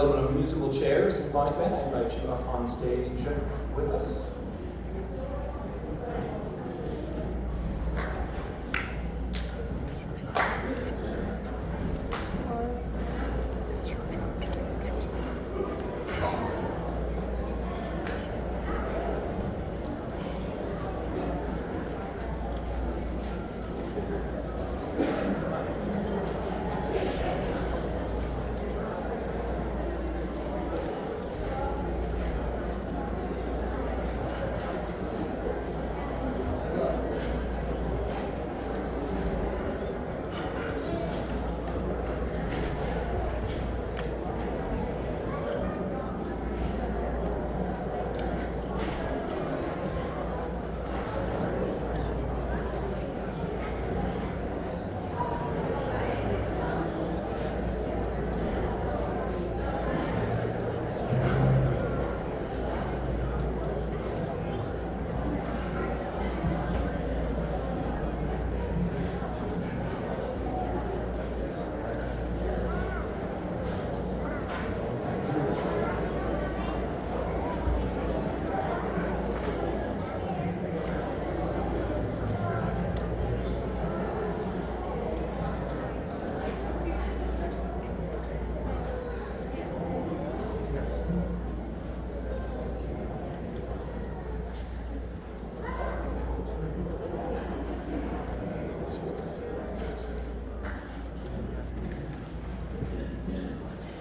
little bit of musical chairs, symphonic band, I invite you up on stage with us.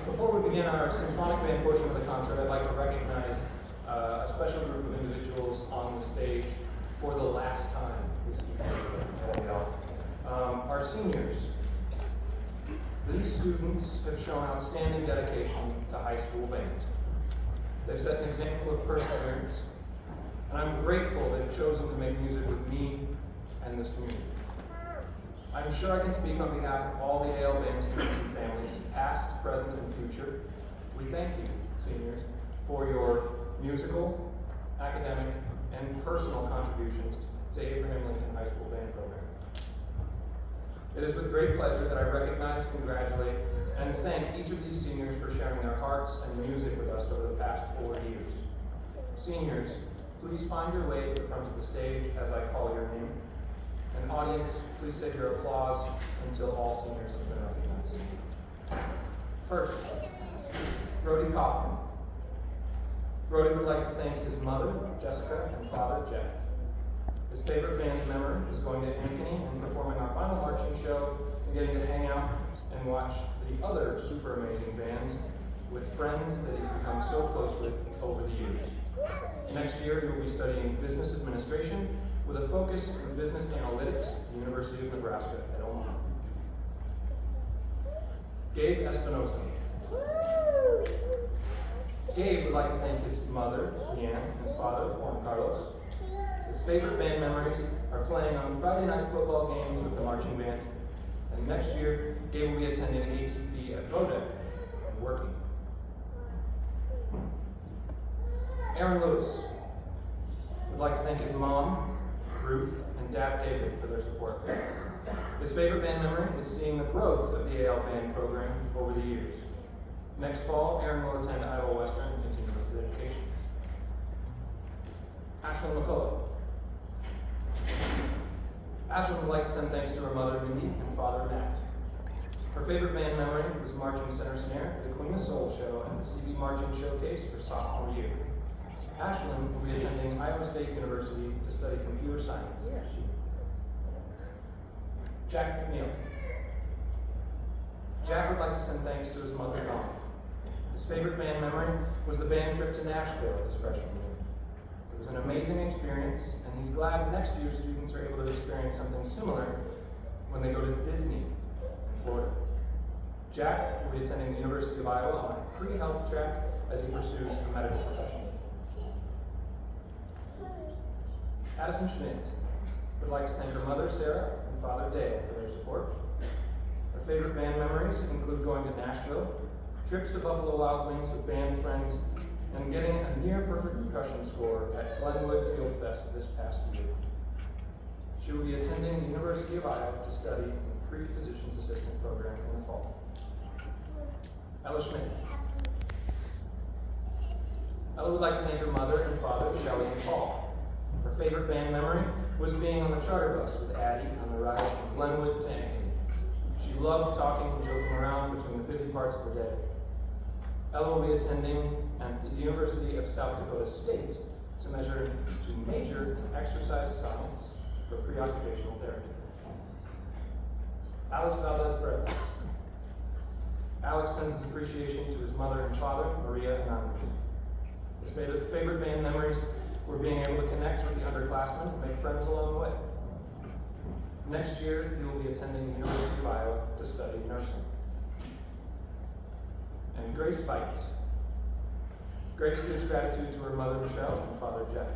Before we begin our symphonic band portion of the concert, I'd like to recognize a special group of individuals on the stage for the last time this evening. Our seniors. These students have shown outstanding dedication to high school band. They've set an example of perseverance, and I'm grateful they've chosen to make music with me and this community. I'm sure I can speak on behalf of all the AL Band students and families, past, present, and future. We thank you, seniors, for your musical, academic, and personal contributions to Abraham Lincoln High School Band Program. It is with great pleasure that I recognize, congratulate, and thank each of these seniors for sharing their hearts and music with us over the past 4 years. Seniors, please find your way to the front of the stage as I call your name. And audience, please save your applause until all seniors have been recognized. First, Brody Kaufman. Brody would like to thank his mother, Jessica, and father, Jeff. His favorite band memory is going to Ankeny and performing our final marching show and getting to hang out and watch the other super amazing bands with friends that he's become so close with over the years. Next year, he will be studying business administration with a focus in business analytics at the University of Nebraska at Omaha. Gabe Espinosa. Gabe would like to thank his mother, Leanne, and father, Juan Carlos. His favorite band memories are playing on Friday night football games with the marching band. And next year, Gabe will be attending ATP at Vodek and working. Aaron Lewis would like to thank his mom, Ruth, and dad, David, for their support. His favorite band memory is seeing the growth of the AL Band program over the years. Next fall, Aaron will attend Iowa Western and continue his education. Ashlyn McCullough. Ashlyn would like to send thanks to her mother, Mindy, and father, Matt. Her favorite band memory was marching center snare for the Queen of Soul show at the CB Marching Showcase for sophomore year. Ashlyn will be attending Iowa State University to study computer science next year. Jack McNeil. Jack would like to send thanks to his mother, Dawn. His favorite band memory was the band trip to Nashville his freshman year. It was an amazing experience, and he's glad next year students are able to experience something similar when they go to Disney in Florida. Jack will be attending the University of Iowa on a pre-health track as he pursues a medical profession. Addison Schmidt would like to thank her mother, Sarah, and father, Dale, for their support. Her favorite band memories include going to Nashville, trips to Buffalo Wild Wings with band friends, and getting a near-perfect percussion score at Glenwood Field Fest this past year. She will be attending the University of Iowa to study in the pre-physician's assistant program in the fall. Ella Schmidt. Ella would like to thank her mother and father, Shelley and Paul. Her favorite band memory was being on the charter bus with Addie on the ride from Glenwood to Ankeny. She loved talking and joking around between the busy parts of her day. Ella will be attending at the University of South Dakota State to major in exercise science for pre-occupational therapy. Alex Valdez-Perez. Alex sends his appreciation to his mother and father, Maria and Andre. His favorite band memories were being able to connect with the underclassmen and make friends along the way. Next year, he will be attending the University of Iowa to study nursing. And Grace Veit. Grace gives gratitude to her mother, Michelle, and father, Jeff.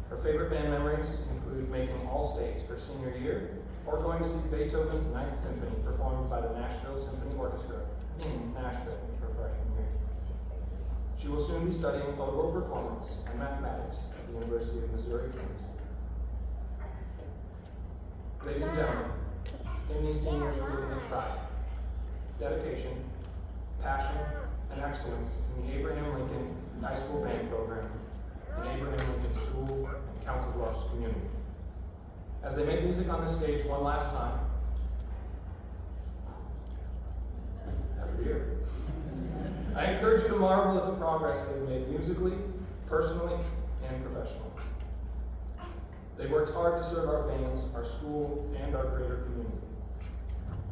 Her favorite band memories include making All-State her senior year, or going to see Beethoven's Ninth Symphony performed by the Nashville Symphony Orchestra in Nashville her freshman year. She will soon be studying oboe performance and mathematics at the University of Missouri, Kansas City. Ladies and gentlemen, in these seniors are living in pride, dedication, passion, and excellence in the Abraham Lincoln High School Band Program and Abraham Lincoln School and Council Bluffs community. As they make music on this stage one last time, every year, I encourage you to marvel at the progress they've made musically, personally, and professionally. They've worked hard to serve our bands, our school, and our greater community.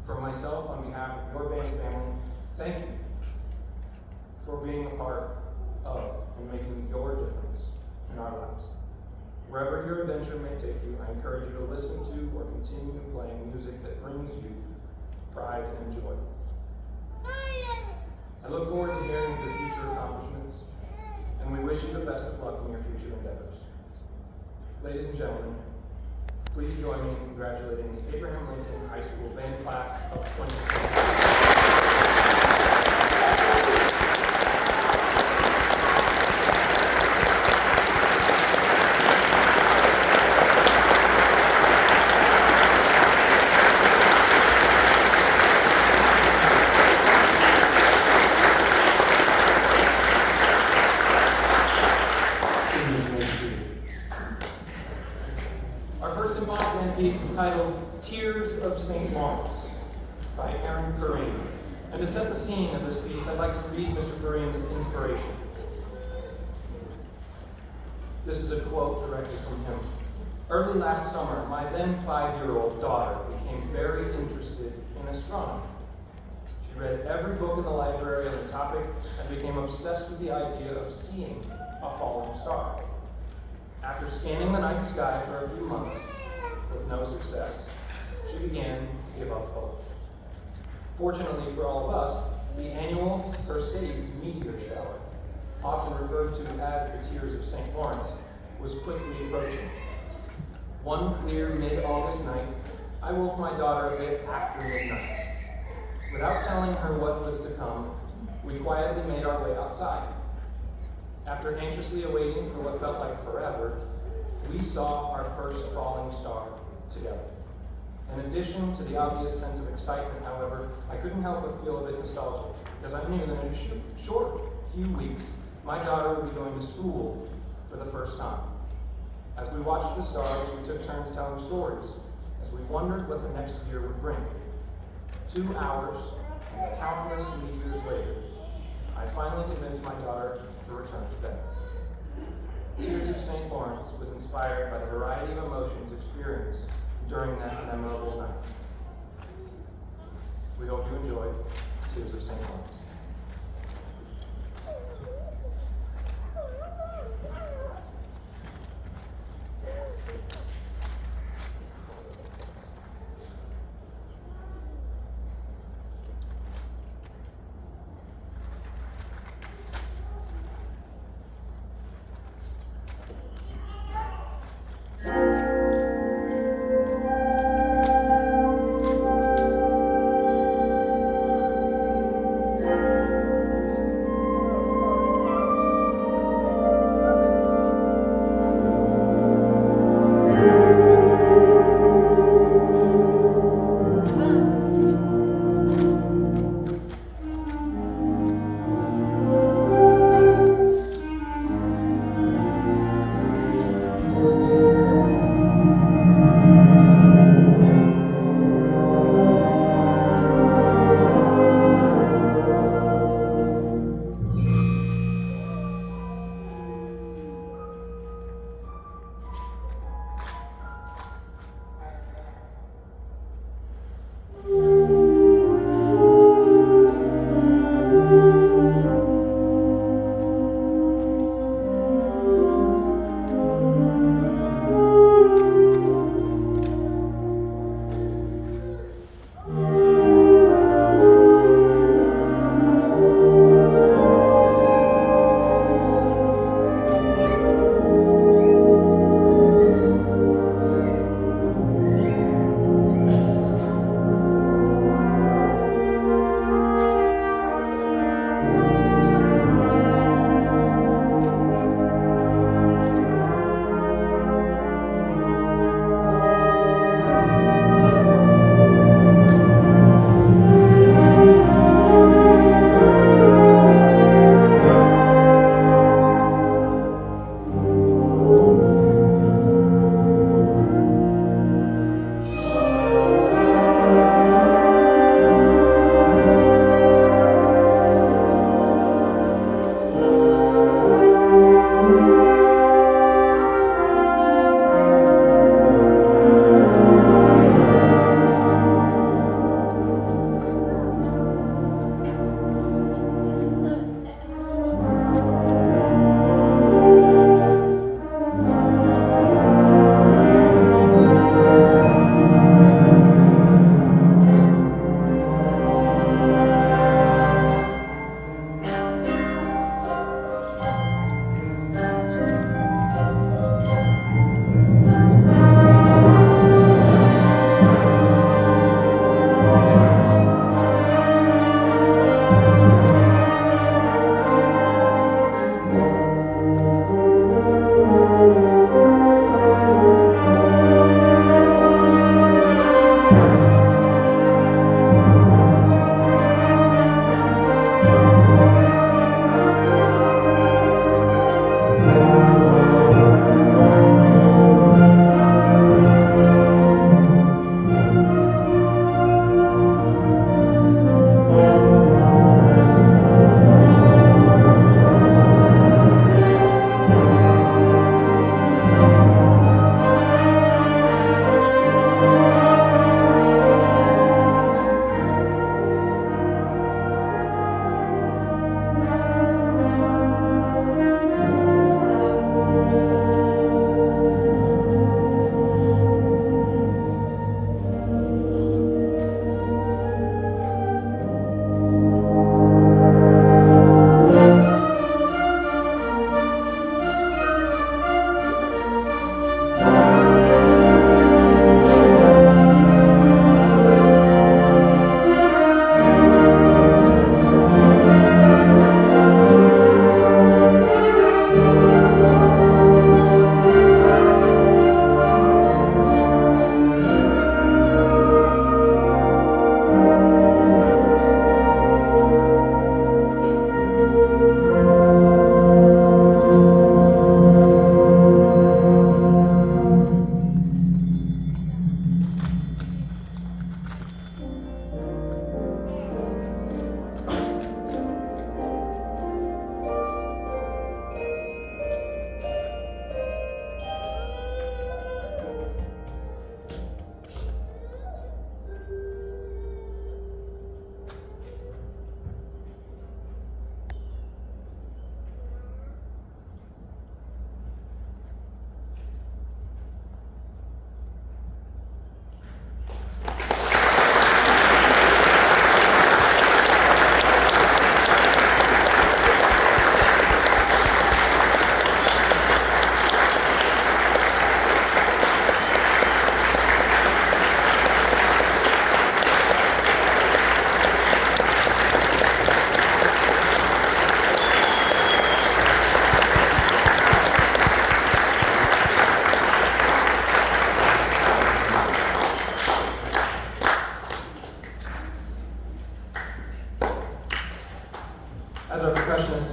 From myself, on behalf of your band family, thank you for being a part of and making your difference in our lives. Wherever your adventure may take you, I encourage you to listen to or continue playing music that brings you pride and joy. I look forward to hearing your future accomplishments, and we wish you the best of luck in your future endeavors. Ladies and gentlemen, please join me in congratulating the Abraham Lincoln High School Band Class of 2020. Our first symphonic band piece is titled Tears of St. Lawrence by Aaron Perrine. And to set the scene of this piece, I'd like to read Mr. Perrine's inspiration. This is a quote directly from him. Early last summer, my then 5-year-old daughter became very interested in astronomy. She read every book in the library on the topic and became obsessed with the idea of seeing a falling star. After scanning the night sky for a few months with no success, she began to give up hope. Fortunately for all of us, the annual Perseids meteor shower, often referred to as the Tears of St. Lawrence, was quickly approaching. One clear mid-August night, I woke my daughter a bit after midnight. Without telling her what was to come, we quietly made our way outside. After anxiously awaiting for what felt like forever, we saw our first falling star together. In addition to the obvious sense of excitement, however, I couldn't help but feel a bit nostalgic, because I knew that in a short few weeks, my daughter would be going to school for the first time. As we watched the stars, we took turns telling stories, as we wondered what the next year would bring. 2 hours and countless meteors later, I finally convinced my daughter to return to bed. Tears of St. Lawrence was inspired by the variety of emotions experienced during that memorable night. We hope you enjoyed Tears of St. Lawrence.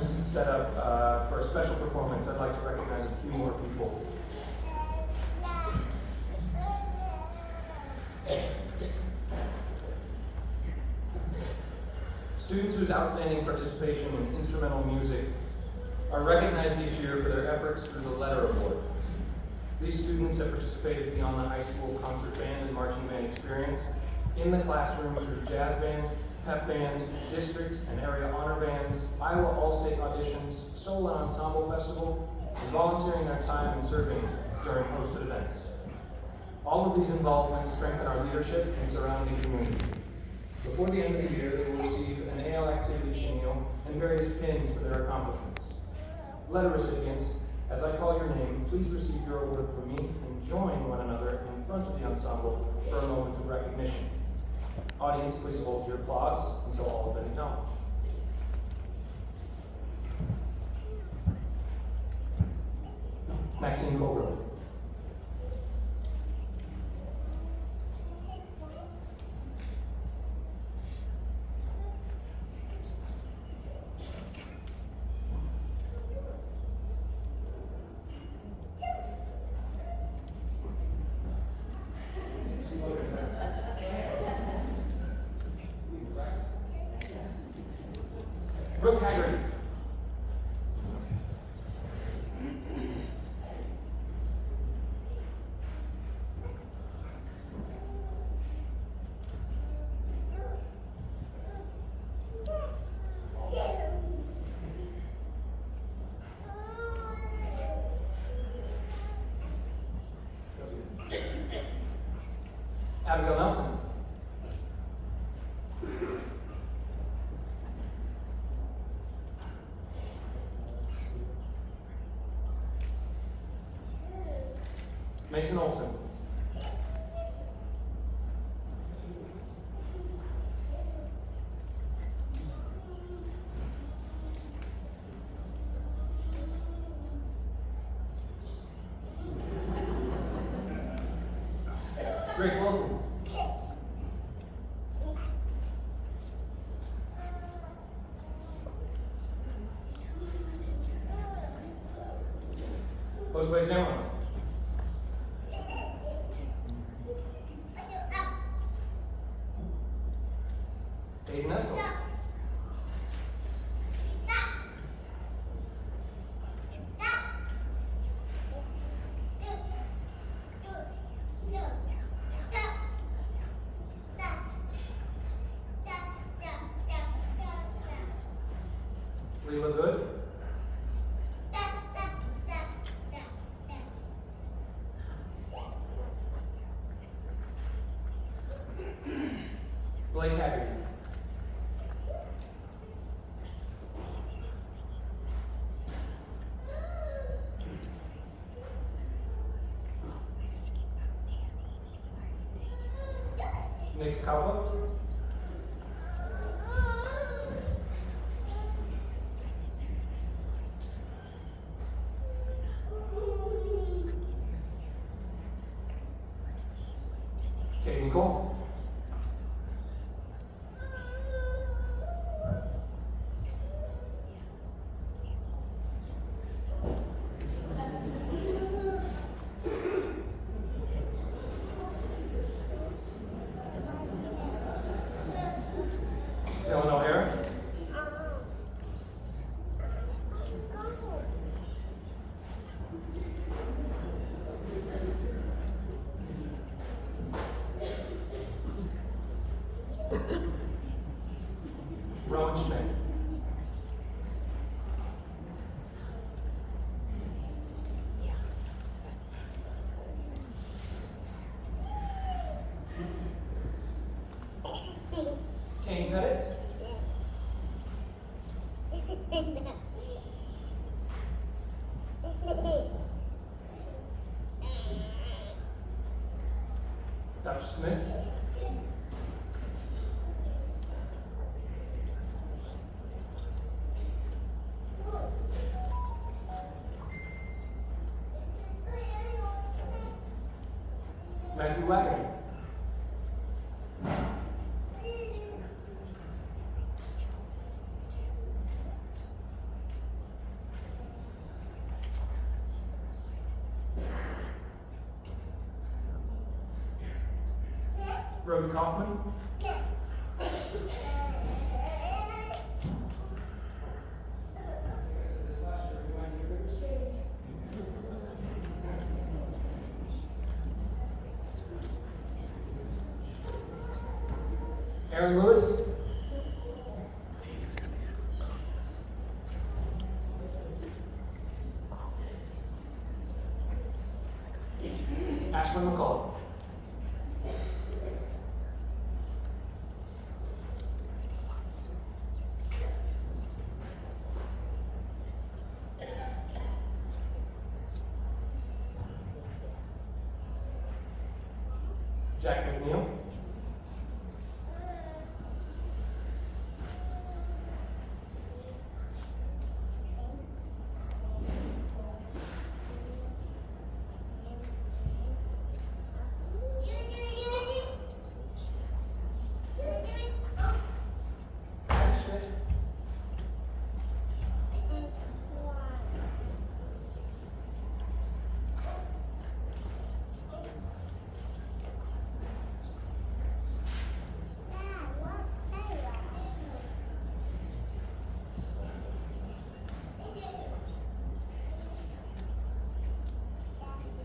set up for a special performance, I'd like to recognize a few more people. Students whose outstanding participation in instrumental music are recognized each year for their efforts through the Letter Award. These students have participated beyond the high school concert band and marching band experience in the classroom through jazz band, pep band, district and area honor bands, Iowa All-State auditions, solo and ensemble festival, and volunteering their time and serving during hosted events. All of these involvements strengthen our leadership and surrounding community. Before the end of the year, they will receive an AL activity chenille and various pins for their accomplishments. Letter recipients, as I call your name, please receive your award from me and join one another in front of the ensemble for a moment of recognition. Audience, please hold your applause until all have been acknowledged. Maxine Colgrove. Brooke Haggerty. Abigail Nelson. Mason Olson. Drake Wilson. Josue Zamora. Aiden Nestle. Leela Good. Blake Haggerty. Nick Cowell. Kaden Cole. Dylan O'Hara. Rowan Schmidt. Kane Pettit. Dutch Smith. Matthew Wagner. Roby Kaufman. Aaron Lewis. Ashlyn McCall. Jack McNeil.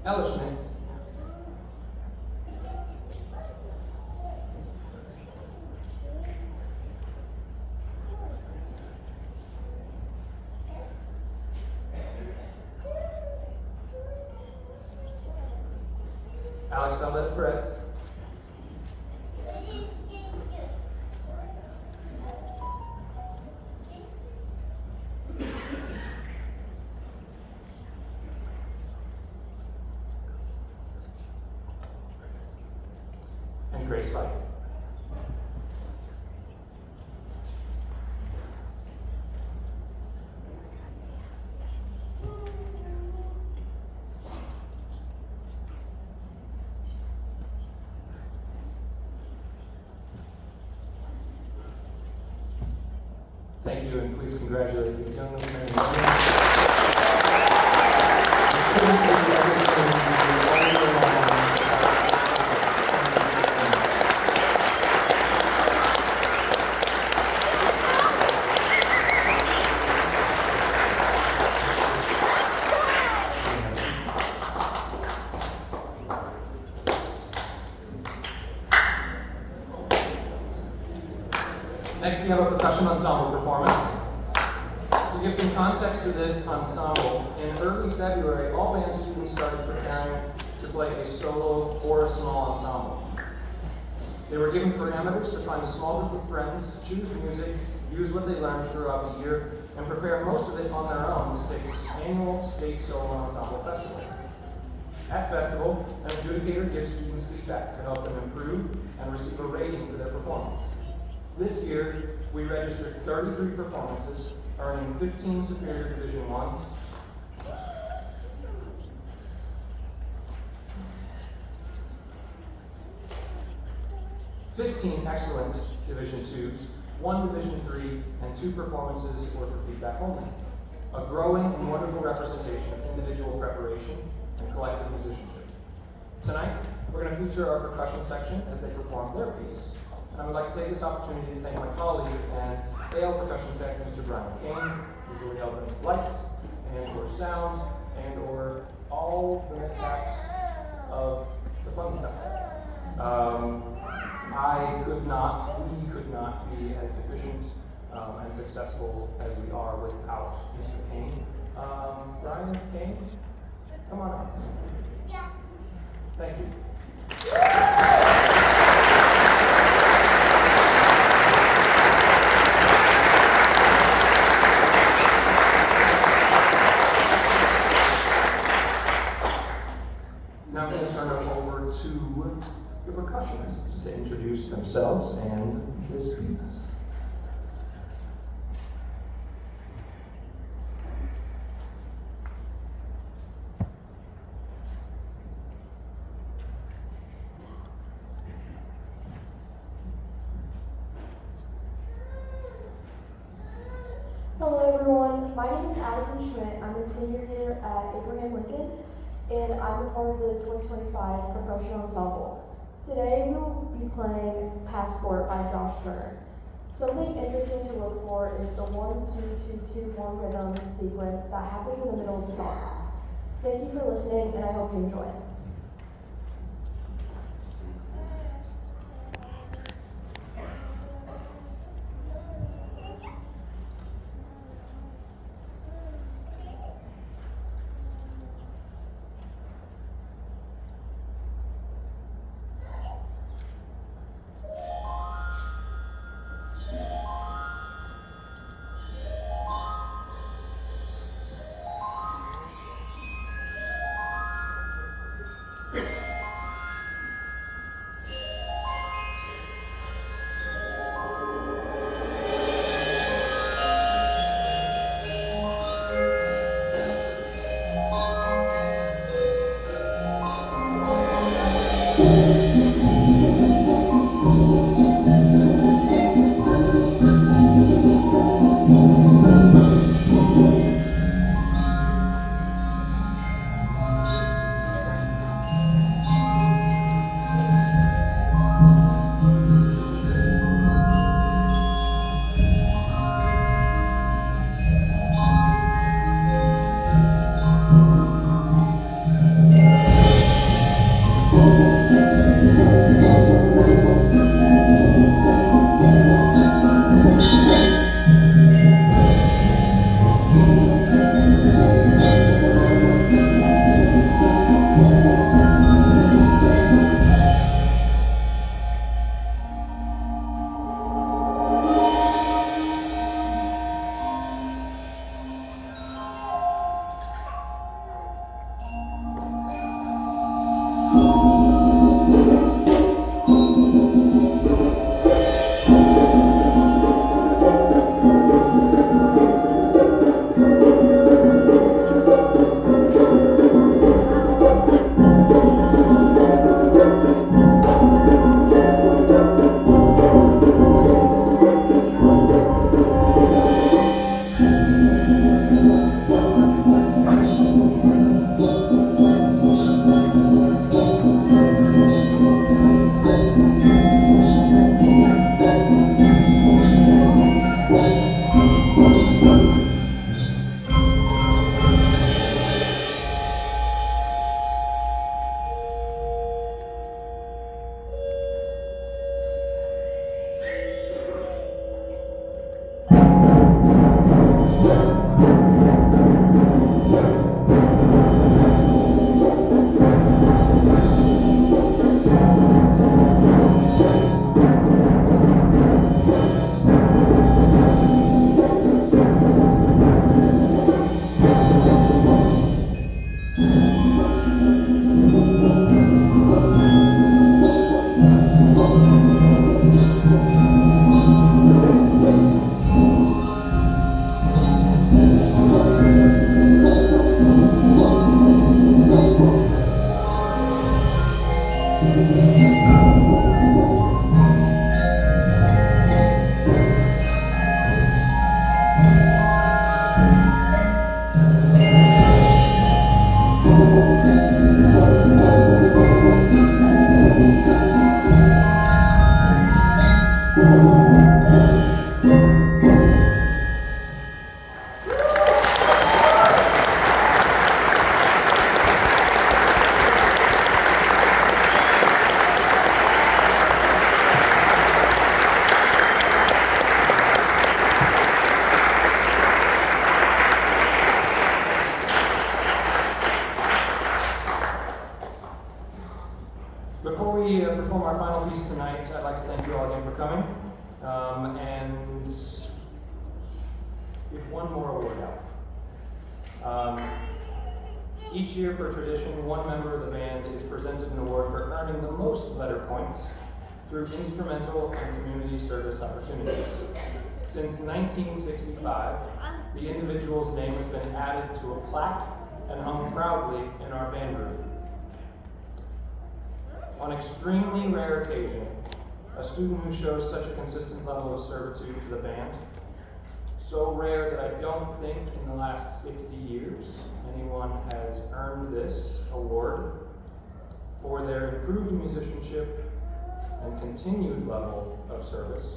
Ella Schmitz. Alex Valdez Perez. And Grace Fight. Thank you, and please congratulate these young women and men. Next, we have a percussion ensemble performance. To give some context to this ensemble, in early February, all band students started preparing to play a solo or a small ensemble. They were given parameters to find a small group of friends, choose music, use what they learned throughout the year, and prepare most of it on their own to take this annual state solo ensemble festival. At festival, an adjudicator gives students feedback to help them improve and receive a rating for their performance. This year, we registered 33 performances, earning 15 Superior Division 1s, 15 Excellent Division 2s, 1 Division 3, and 2 performances were for feedback only. A growing and wonderful representation of individual preparation and collective musicianship. Tonight, we're going to feature our percussion section as they perform their piece. And I would like to take this opportunity to thank my colleague and AL percussion tech, Mr. Brian Kane, who's really helping with lights, and or sound, and or all the mishaps of the fun stuff. We could not be as efficient and successful as we are without Mr. Kane. Brian Kane, come on up. Yeah. Thank you. Now I'm going to turn it over to the percussionists to introduce themselves and this piece. Hello everyone, my name is Addison Schmidt. I'm a senior here at Abraham Lincoln, and I'm a part of the 2025 Percussion Ensemble. Today we will be playing Passport by Josh Turner. Something interesting to look for is the 1-2-2-2-1 rhythm sequence that happens in the middle of the song. Thank you for listening, and I hope you enjoy it. Before we perform our final piece tonight, I'd like to thank you all again for coming. And give one more award out. Each year, per tradition, one member of the band is presented an award for earning the most letter points through instrumental and community service opportunities. Since 1965, the individual's name has been added to a plaque and hung proudly in our band room. On extremely rare occasion, a student who shows such a consistent level of servitude to the band, so rare that I don't think in the last 60 years anyone has earned this award, for their improved musicianship and continued level of service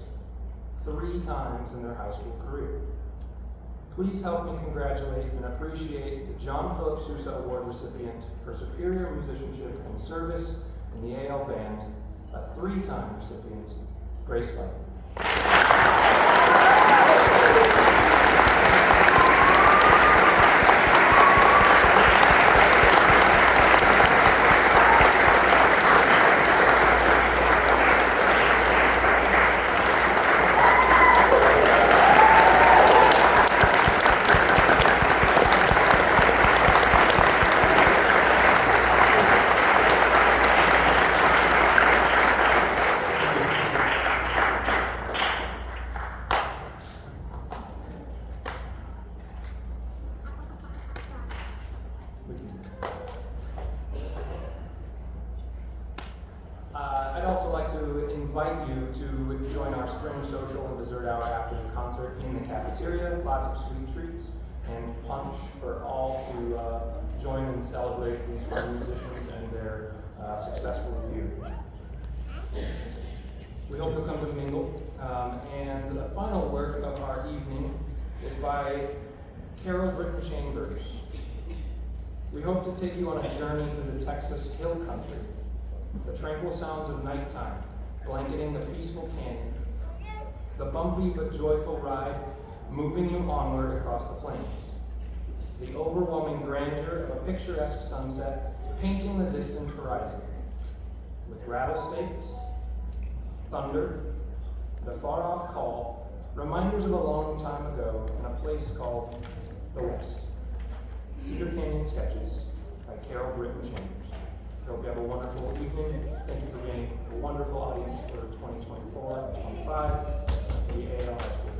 3 times in their high school career. Please help me congratulate and appreciate the John Philip Sousa Award recipient for superior musicianship and service in the AL Band, a 3-time recipient, Grace Fight. I'd also like to invite you to join our spring social and dessert hour after the concert in the cafeteria. Lots of sweet treats and punch for all to join and celebrate these fine musicians and their successful year. We hope you'll come to mingle. And the final work of our evening is by Carol Britton Chambers. We hope to take you on a journey through the Texas hill country, the tranquil sounds of nighttime blanketing the peaceful canyon, the bumpy but joyful ride moving you onward across the plains, the overwhelming grandeur of a picturesque sunset painting the distant horizon, with rattlesnakes, thunder, the far-off call, reminders of a long time ago in a place called the West. Cedar Canyon Sketches by Carol Britton Chambers. I hope you have a wonderful evening. Thank you for being a wonderful audience for 2024 and 2025 for the AL High School.